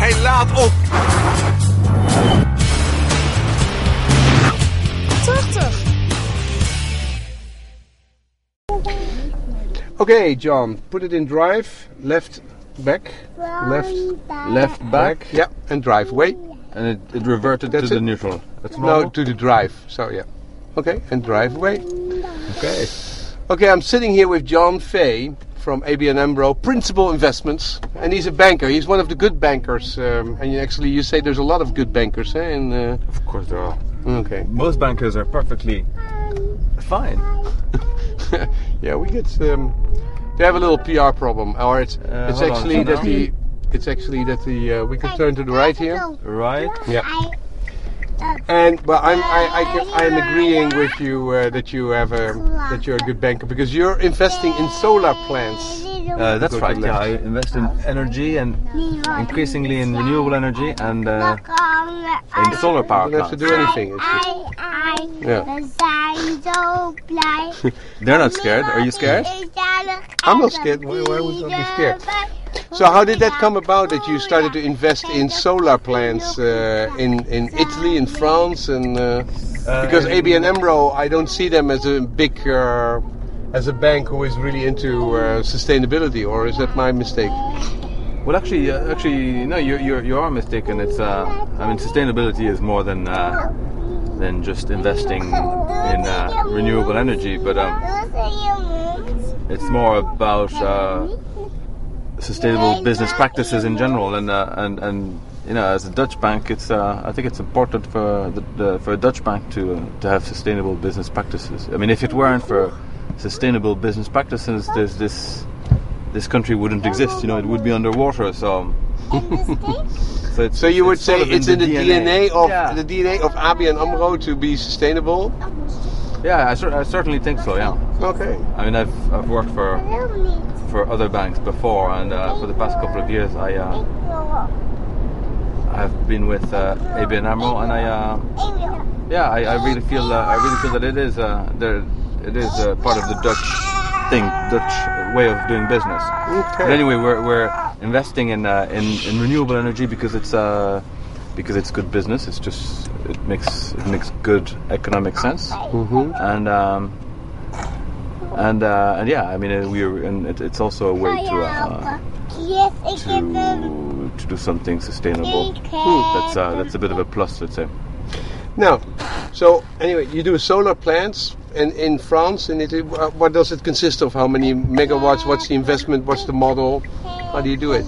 Hey, laat op! Okay, John, put it in drive, left back, left back, yeah, and drive away. And it reverted to the neutral. That's normal? No, to the drive, so yeah. Okay, and drive away. Okay. Okay, I'm sitting here with John Faye from ABN AMRO Principal Investments, and he's a banker. He's one of the good bankers, and you say there's a lot of good bankers, eh? Of course there are. Okay. Most bankers are perfectly fine. Yeah, we get. They have a little PR problem, or it's actually that the. It's actually that the. We can turn to the right here. Right. Yeah. And well, I'm agreeing with you that you're a good banker because you're investing in solar plants. That's right. Yeah, I invest in energy and increasingly in renewable energy and in solar power You don't have to do anything. It's just, They're not scared. Are you scared? I'm not scared. Why would I be scared? So how did that come about that you started to invest in solar plants in Italy, in France, and because ABN AMRO, I don't see them as a big as a bank who is really into sustainability, or is that my mistake? Well, actually, no, you are mistaken. It's I mean, sustainability is more than just investing in renewable energy, but it's more about sustainable business practices in general, and you know, as a Dutch bank, it's I think it's important for a Dutch bank to have sustainable business practices. I mean, if it weren't for sustainable business practices, this country wouldn't exist. You know, it would be underwater. So so you would say it's in the DNA of ABN AMRO to be sustainable. Yeah, I certainly think so. Yeah. Okay. I mean, I've worked for other banks before, and for the past couple of years, I've been with ABN AMRO, and I really feel that it is part of the Dutch way of doing business. Okay. But anyway, we're investing in renewable energy because it's good business. It's just it makes good economic sense. Mm-hmm. And yeah, I mean, it's also a way to do something sustainable. That's a bit of a plus, let's say. Now, so anyway, you do solar plants in France, and what does it consist of? How many megawatts? What's the investment? What's the model? How do you do it?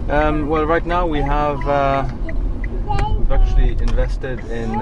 Well, right now we've actually invested in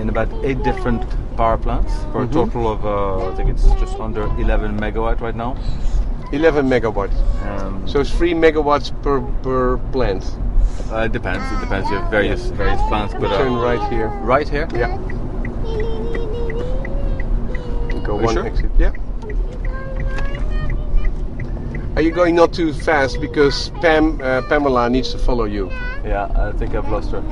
about 8 different power plants for a total of I think it's just under 11 megawatt right now. 11 megawatts. So it's 3 megawatts per plant. It depends. You have various plants, but turn right here. Right here? Yeah. Go Are you one sure? exit. Yeah. Are you going not too fast because Pamela needs to follow you? Yeah, I think I've lost her. I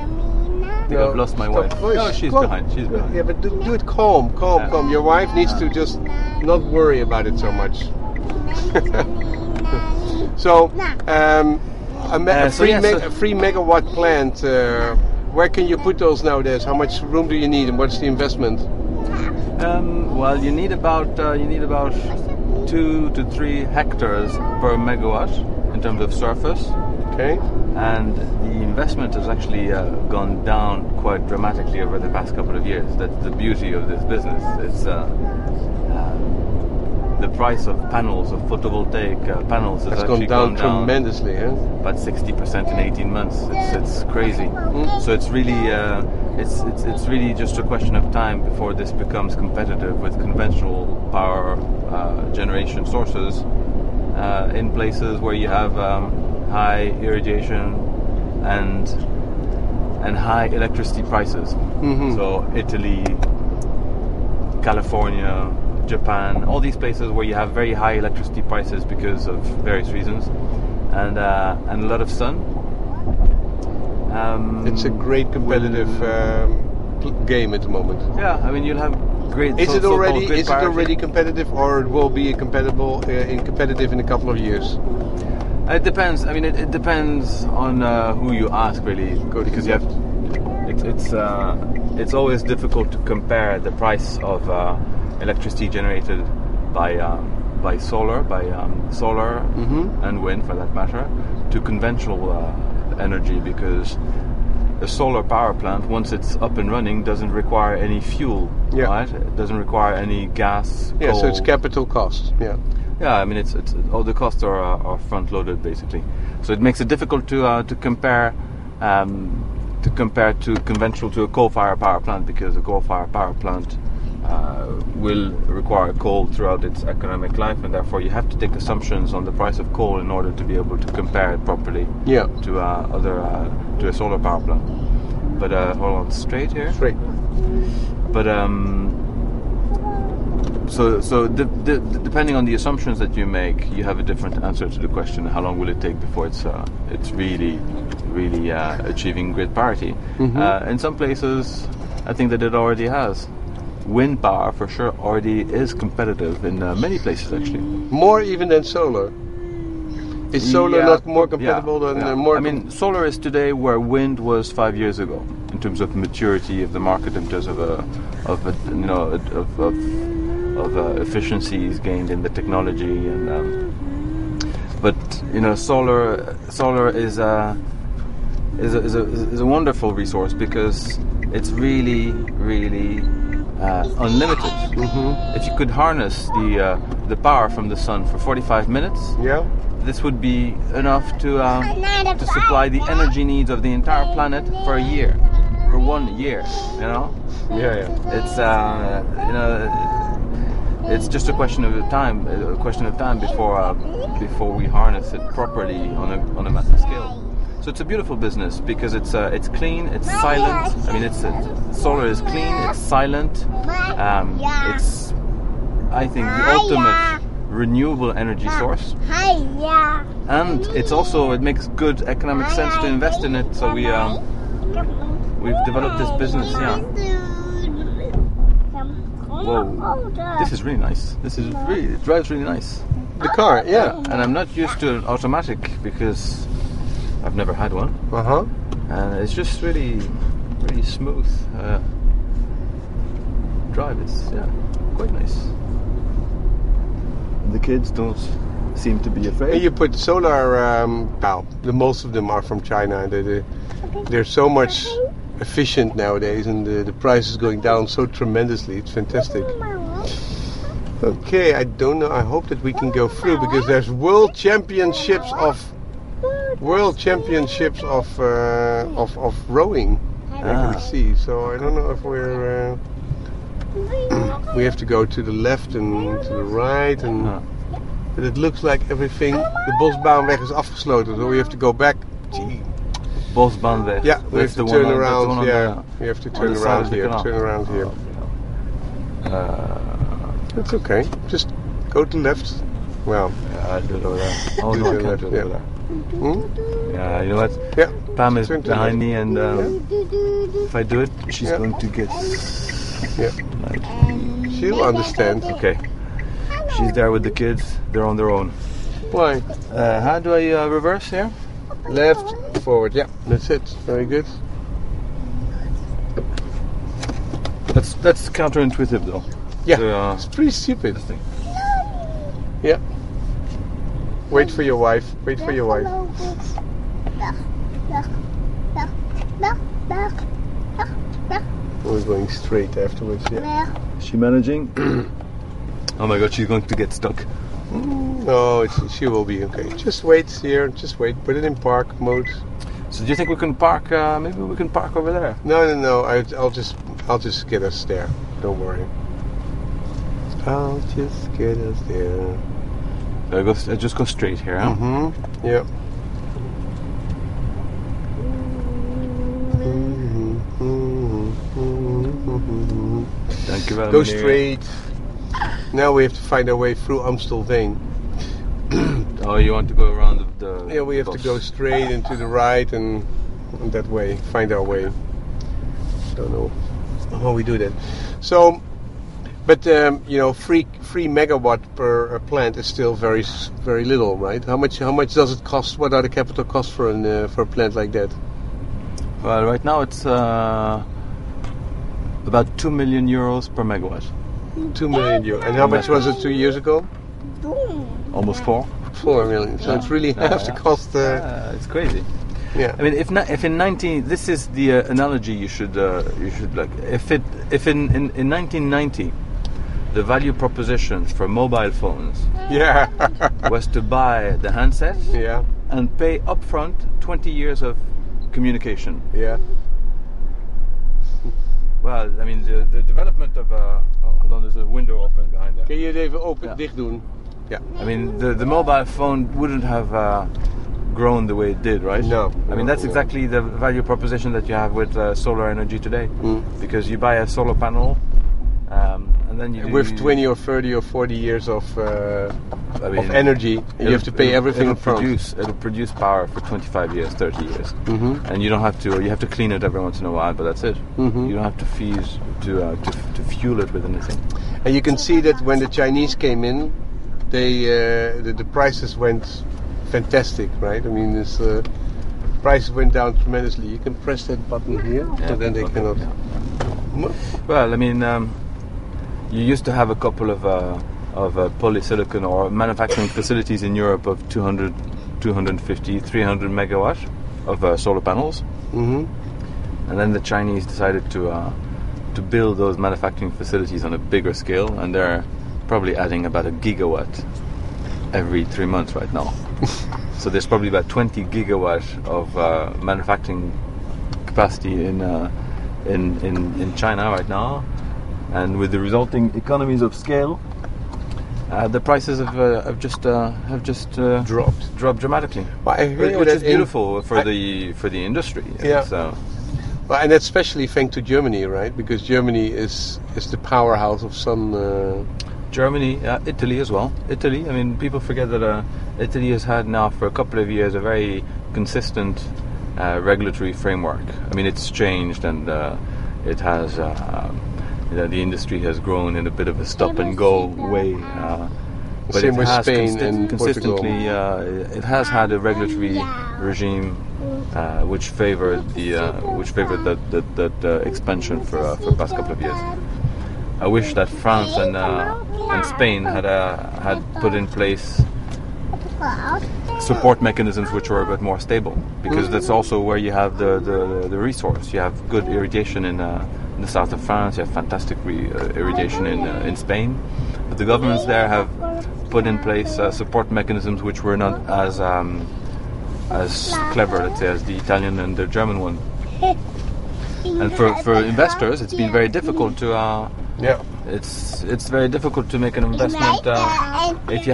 think I've lost my wife. No, she's behind. She's behind. Yeah, but do it calm. Your wife needs to just not worry about it so much. So, a 3 megawatt plant. Where can you put those nowadays? How much room do you need, and what's the investment? Well, you need about 2 to 3 hectares per megawatt in terms of surface. Okay. And the investment has actually gone down quite dramatically over the past couple of years. That's the beauty of this business. It's the price of panels, of photovoltaic panels, has actually gone down tremendously. About 60% in 18 months. It's crazy. So it's really it's really just a question of time before this becomes competitive with conventional power generation sources in places where you have high irrigation and high electricity prices. Mm-hmm. So Italy, California, Japan, all these places where you have very high electricity prices because of various reasons, and a lot of sun. It's a great competitive game at the moment. Yeah, I mean, you'll have great. Is it already competitive, or it will be competitive in a couple of years? It depends. I mean, it depends on who you ask, really, because you have. It's always difficult to compare the price of electricity generated by solar, and wind, for that matter, to conventional energy, because a solar power plant, once it's up and running, doesn't require any fuel, right? It doesn't require any gas, Yeah, coal. so it's capital cost. Yeah. Yeah, I mean, it's all the costs are front loaded, basically. So it makes it difficult to compare to conventional to a coal-fired power plant, because a coal-fired power plant will require coal throughout its economic life, and therefore you have to take assumptions on the price of coal in order to be able to compare it properly to to a solar power plant. But hold on, straight here. Straight. But so depending on the assumptions that you make, you have a different answer to the question: how long will it take before it's really achieving grid parity? In some places, I think that it already has. Wind power, for sure, already is competitive in many places, actually. More even than solar. Is solar not more compatible than more? I mean, solar is today where wind was 5 years ago in terms of maturity of the market, in terms of efficiencies gained in the technology, and but solar is a wonderful resource, because it's really unlimited. If you could harness the power from the sun for 45 minutes, this would be enough to supply the energy needs of the entire planet for a year, for 1 year. It's it's just a question of time before we harness it properly on a massive scale. So it's a beautiful business, because it's clean, it's silent. I mean, solar is clean, it's silent. It's, I think, the ultimate renewable energy source. And it makes good economic sense to invest in it. So we've developed this business. Whoa, this is really nice. It drives really nice. The car, And I'm not used to an automatic, because I've never had one. And it's just really smooth drive. It's quite nice. The kids don't seem to be afraid. And you put solar. Most of them are from China. They're so much efficient nowadays, and the price is going down so tremendously. It's fantastic. Okay, I don't know. I hope that we can go through, because there's world championships of rowing. I can see. So I don't know if we're. We have to go to the left and to the right, but it looks like everything. The Bosbaanweg is afgesloten, so we have to go back. Gee. Bosbaanweg. Yeah, we have to turn around. We have to turn around here. That's okay. Just go to the left. Well, I do it over there. Oh no, I can't do it over there. Yeah, you know what? Yeah. Pam is behind me, and if I do it, she's going to get. She'll understand. Okay. She's there with the kids. They're on their own. Why? How do I reverse here? Left, forward. Yeah, that's it. Very good. That's counterintuitive, though. Yeah, it's pretty stupid. Yeah. Wait for your wife. We're going straight afterwards, Is she managing? Oh my god, she's going to get stuck. No, she will be okay. Just wait here, Put it in park mode. So do you think we can park, maybe we can park over there? No, I'll just get us there. Don't worry. I'll just get us there. I just go straight here, huh? Yeah. Go straight. Now we have to find our way through Amstelveen. Oh, you want to go around the Yeah, we have to go straight and to the right and that way, find our way. Don't know how we do that. So But you know, 3 megawatt per plant is still very little, right? How much does it cost? What are the capital costs for a plant like that? Well, right now it's about 2 million euros per megawatt. 2 million euros. And how much was it 2 years ago? Almost 4. 4 million. So it's really half the cost. It's crazy. Yeah. I mean, if in 19, this is the analogy you should like. If in 1990, the value proposition for mobile phones was to buy the handset and pay upfront 20 years of communication. Yeah. Well, I mean, the development of hold on, there's a window open behind there. Can you even open dicht doen? Yeah. I mean, the mobile phone wouldn't have grown the way it did, right? No. I mean, that's exactly the value proposition that you have with solar energy today. Because you buy a solar panel, and then you with 20 or 30 or 40 years of energy, you have to pay everything up front. It'll produce power for 25 years, 30 years, and you don't have to. You have to clean it every once in a while, but that's it. You don't have to to fuel it with anything. And you can see that when the Chinese came in, the prices went fantastic, right? I mean, this prices went down tremendously. You can press that button here, so then they cannot. Well, I mean, you used to have a couple of polysilicon or manufacturing facilities in Europe of 200, 250, 300 megawatt of solar panels, and then the Chinese decided to build those manufacturing facilities on a bigger scale, and they're probably adding about a gigawatt every 3 months right now. So there's probably about 20 gigawatt of manufacturing capacity in China right now, and with the resulting economies of scale, the prices have just dropped dramatically. Well, I hear which is beautiful for the industry. Yeah. So. Well, and that's especially thanks to Germany, right? Because Germany is the powerhouse of sun. Germany, Italy as well. Italy, I mean, people forget that Italy has had now for a couple of years a very consistent regulatory framework. I mean, it's changed, and it has, the industry has grown in a bit of a stop-and-go way. But Same it with has Spain and consistently, it has had a regulatory regime which favored that expansion for the past couple of years. I wish that France and Spain had put in place support mechanisms which were a bit more stable, because that's also where you have the resource. You have good irrigation in the south of France. You have fantastic irrigation in Spain, but the governments there have put in place support mechanisms which were not as clever, let's say, as the Italian and the German one. And for investors, it's been very difficult to. It's very difficult to make an investment if you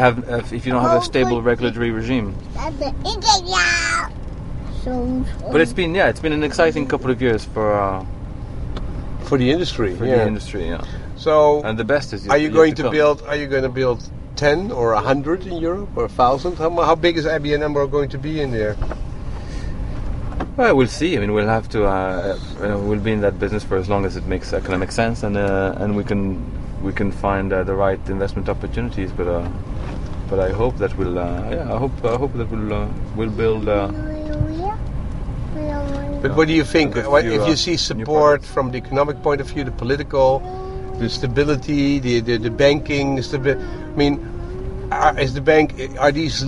don't have a stable regulatory regime. But it's been an exciting couple of years for the industry. The industry, yeah. So, and the best is. Are you going to build 10 or 100 in Europe or 1,000? How big is abnamro going to be in there? Well, we'll see. I mean, we'll have to. We'll be in that business for as long as it makes economic sense, and we can find the right investment opportunities. But I hope that we'll. I hope that we'll build. But what do you think? If you see support from the economic point of view, the political, the stability, the banking stability. I mean, are these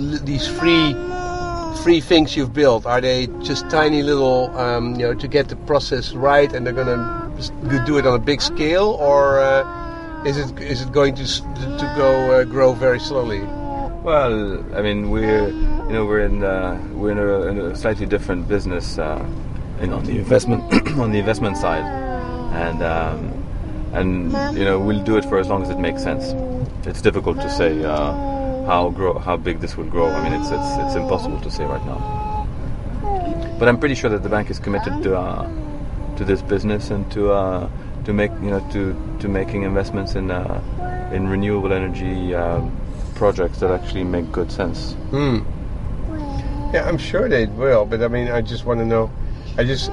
free things you've built, are they just tiny little, to get the process right, and they're going to do it on a big scale, or is it going to go grow very slowly? Well, I mean, we're in a slightly different business, on the investment side, and we'll do it for as long as it makes sense. It's difficult to say how big this will grow. I mean, it's impossible to say right now. But I'm pretty sure that the bank is committed to this business and to making investments in renewable energy projects that actually make good sense. Yeah, I'm sure they will. But I mean, I just want to know. Is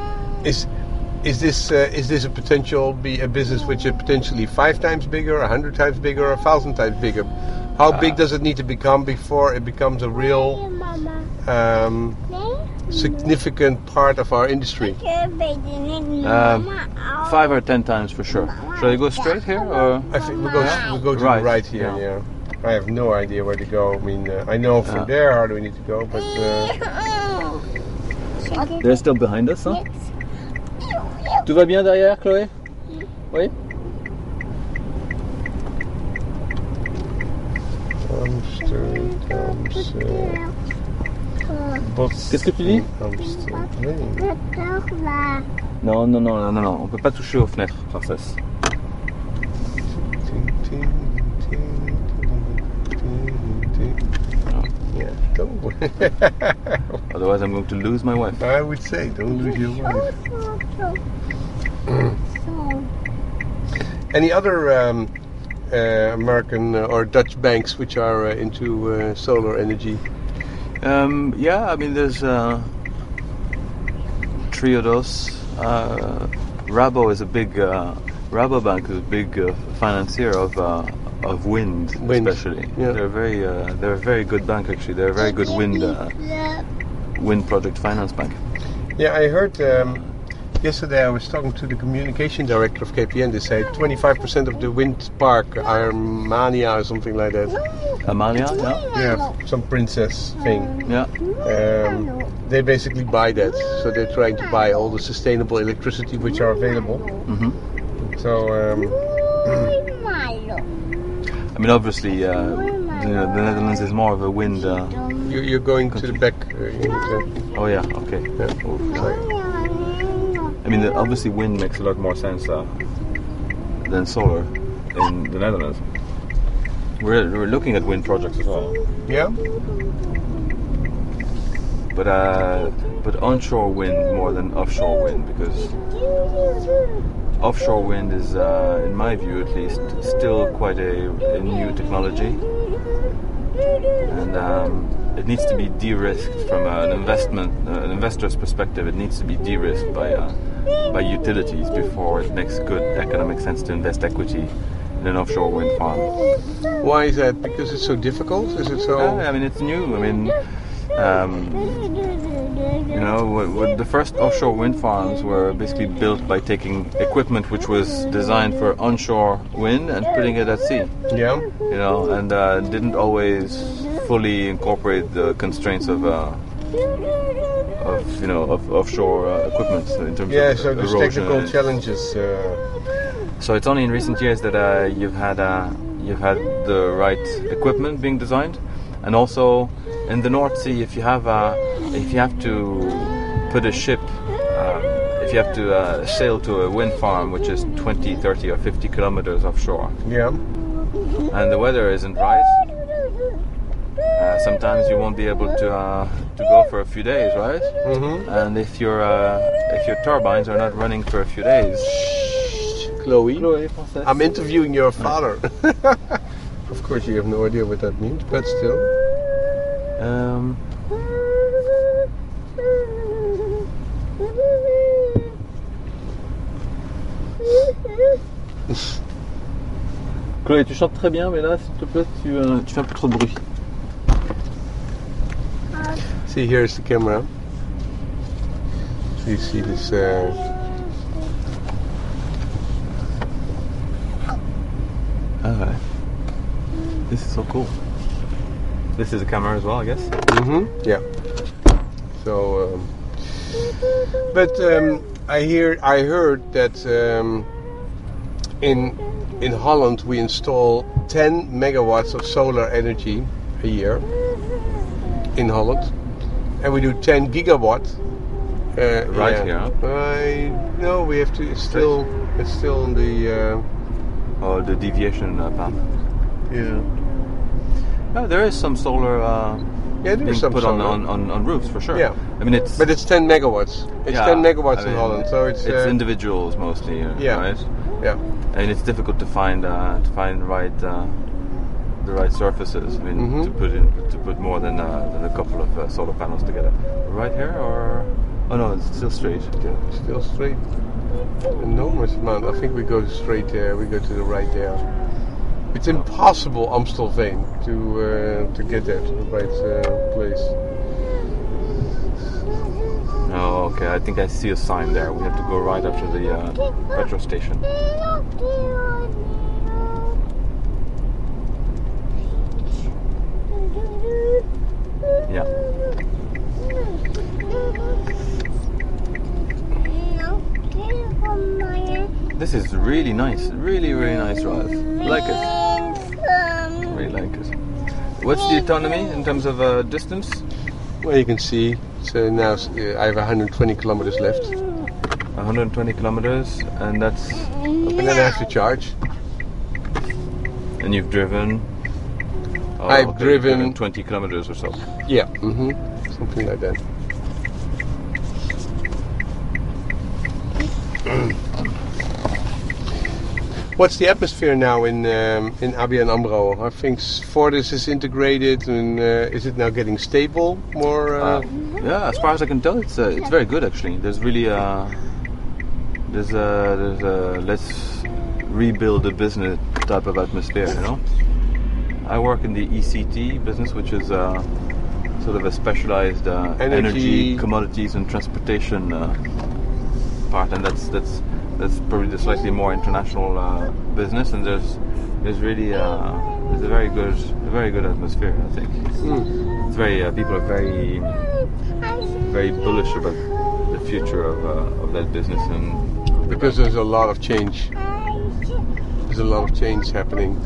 Is this a potential be a business which is potentially 5 times bigger, 100 times bigger, 1,000 times bigger? How big does it need to become before it becomes a real significant part of our industry? 5 or 10 times for sure. Shall I go straight here, or I think we'll go to the right here. Yeah. I have no idea where to go. I mean, I know from there how do we need to go, but they're still behind us, huh? Tout va bien derrière, Chloé? Oui? Qu'est-ce que tu dis? Non, on peut pas toucher aux fenêtres, princesse. Yeah, don't. Otherwise I'm going to lose my wife. I would say, don't lose your wife. Any other American or Dutch banks which are into solar energy? Yeah, I mean there's Triodos. Rabobank is a big financier of wind, especially. Yeah. They're a very good bank actually. They're a very good wind project finance bank. Yeah, I heard yesterday I was talking to the communication director of KPN. They say 25% of the wind park, Armania or something like that. Amalia, yeah. Yeah, some princess thing. Yeah. They basically buy that, so they're trying to buy all the sustainable electricity which are available. Mm-hmm. So. I mean, obviously, the Netherlands is more of a wind. You're going to the back. Oh yeah, okay. Yeah. Oh, sorry. I mean, obviously, wind makes a lot more sense than solar in the Netherlands. We're looking at wind projects as well. Yeah. But onshore wind more than offshore wind, because offshore wind is, in my view at least, still quite a new technology, and it needs to be de-risked from an investor's perspective. It needs to be de-risked by utilities before it makes good economic sense to invest equity in an offshore wind farm. Why is that? Because it's so difficult? Is it so? I mean, it's new. I mean, the first offshore wind farms were basically built by taking equipment which was designed for onshore wind and putting it at sea. Yeah. And didn't always fully incorporate the constraints of offshore equipment in terms of so there's technical challenges. So it's only in recent years that you've had the right equipment being designed, and also in the North Sea, if you have to put a ship, if you have to sail to a wind farm which is 20, 30 or 50 kilometers offshore, and the weather isn't right, sometimes you won't be able to go for a few days, right? Mm-hmm. And if your turbines are not running for a few days, Chloe, princess. I'm interviewing your father. Of course, you have no idea what that means, but still. Chloé, tu chantes très bien, mais là, s'il te plaît, tu fais un peu trop de bruit. See, here's the camera. So you see this. Alright. This is so cool. This is a camera as well, I guess. Mm-hmm. Yeah. So, I heard that in Holland we install 10 megawatts of solar energy a year in Holland, and we do 10 gigawatts. Here. No, we have to. It's still in the. The deviation path. Yeah. No, there is some solar being some put solar on roofs for sure. Yeah. I mean, it's 10 megawatts. It's 10 megawatts in Holland, so it's individuals mostly. Right? Yeah. And it's difficult to find the right surfaces. I mean, to put more than a couple of solar panels together. Right here, or oh no, it's still straight. Yeah, still straight. enormous amount. I think we go straight there. We go to the right there. It's impossible, Amstelveen, to get there to the right place. Oh, okay. I think I see a sign there. We have to go right after the petrol station. Yeah. This is really nice. Really, really nice ride. I like it. Really like it. What's the autonomy in terms of distance? Well, you can see. So now I have 120 kilometers left. 120 kilometers, and that's... And then I have to charge. And you've driven... I've driven 20 kilometers or so. Yeah, something like that. What's the atmosphere now in ABN AMRO? I think Fortis is integrated, and is it now getting stable more? Yeah, as far as I can tell, it's very good actually. There's really there's a let's rebuild the business type of atmosphere, you know. I work in the ECT business, which is sort of a specialized energy, commodities, and transportation part, and that's probably the slightly more international business. And there's really there's a very good atmosphere, I think. It's very people are very bullish about the future of that business, and because there's a lot of change. There's a lot of change happening.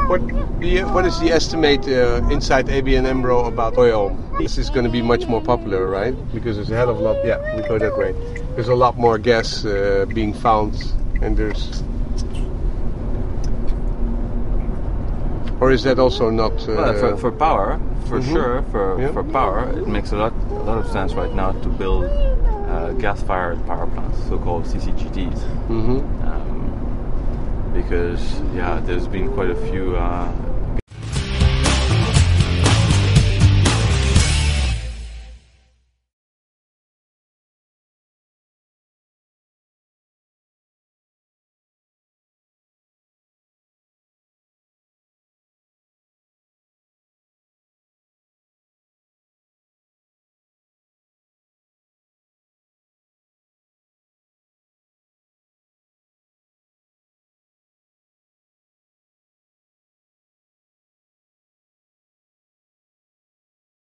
What is the estimate inside ABN AMRO about oil? This is going to be much more popular, right? Because there's a hell of a lot. Yeah, we go that way. There's a lot more gas being found, and there's. Or is that also not? Well, for power, for sure. For power, it makes a lot of sense right now to build gas-fired power plants, so-called CCGTs. Because there's been quite a few